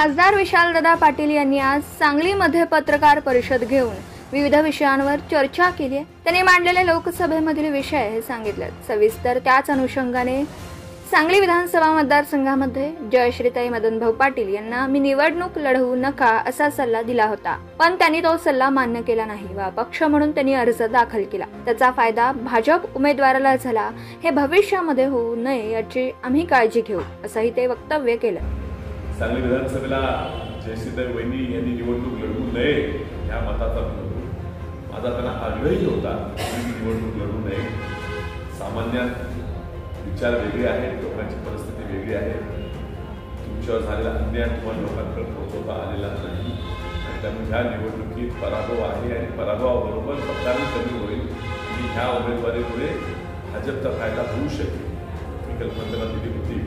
खासदार विशालदादा पाटील यांनी आज सांगलीमध्ये पत्रकार परिषद घेऊन विविध विषयांवर चर्चा केली आहे। त्यांनी मांडलेले लोकसभेमधील विषय हे सांगितले। सविस्तर त्याच अनुषंगाने सांगली विधानसभा मतदारसंघामध्ये जयश्रीताई मदनभाऊ पाटील यांना मी निवडणूक लढवू नका असा सल्ला दिला होता, पण त्यांनी तो सल्ला मान्य केला नाही व अपक्ष म्हणून त्यांनी अर्ज दाखल केला। त्याचा फायदा भाजप उमेदवाराला झाला, हे भविष्यामध्ये होऊ नये याची आम्ही काळजी घेऊ असंही ते वक्तव्य केलं। सांगली विधानसभेला जयश्रीताई वहिनी यांनी निवडणूक लढवू नये या मताचा माझा त्यांना आग्रही होता की निवडणूक लढवू नये। सामान्य विचार वेगळे आहेत, लोकांची परिस्थिती वेगळी आहे, तुमच्यावर झालेला अन्याय तुम्हाला लोकांकडे पोहोचवता आलेला नाही आणि त्यामुळे ह्या निवडणुकीत पराभव आहे आणि पराभवाबरोबर मतदान कमी होईल आणि ह्या उमेदवारीमुळे भाजपचा फायदा होऊ शकेल ही कल्पना त्यांना दिली होती।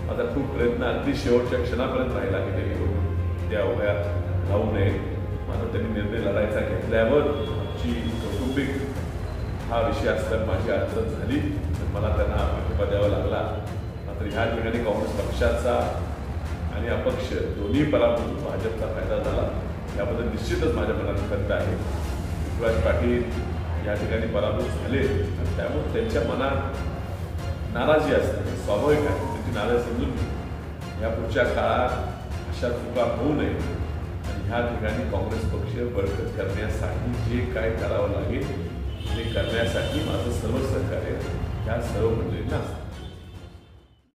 आता खूप प्रयत्न अगदी शेवटच्या क्षणापर्यंत राहिला की ते निवडणूक त्या उभ्या राहू नये। मात्र त्यांनी निर्णय लढायचा घेतल्यावर आमची कौटुंबिक हा विषय असल्यावर माझी अडचण झाली, मला त्यांना पाठिंबा द्यावा लागला। मात्र ह्या ठिकाणी काँग्रेस पक्षाचा आणि अपक्ष दोन्ही पराभूत भाजपचा फायदा झाला याबद्दल निश्चितच माझ्या मनात खंत आहे। विश्वास पाटील या ठिकाणी पराभूत झाले आणि त्यामुळे त्यांच्या मनात नाराजी असते, स्वाभाविक आहे। त्यांची नाराजी समजून या पुढच्या काळात अशा चुका होऊ नये आणि ह्या ठिकाणी काँग्रेस पक्ष बळकट करण्यासाठी जे काय करावं लागेल ते करण्यासाठी माझं सर्व सहकार्य ह्या सर्व मंडळींना असतं।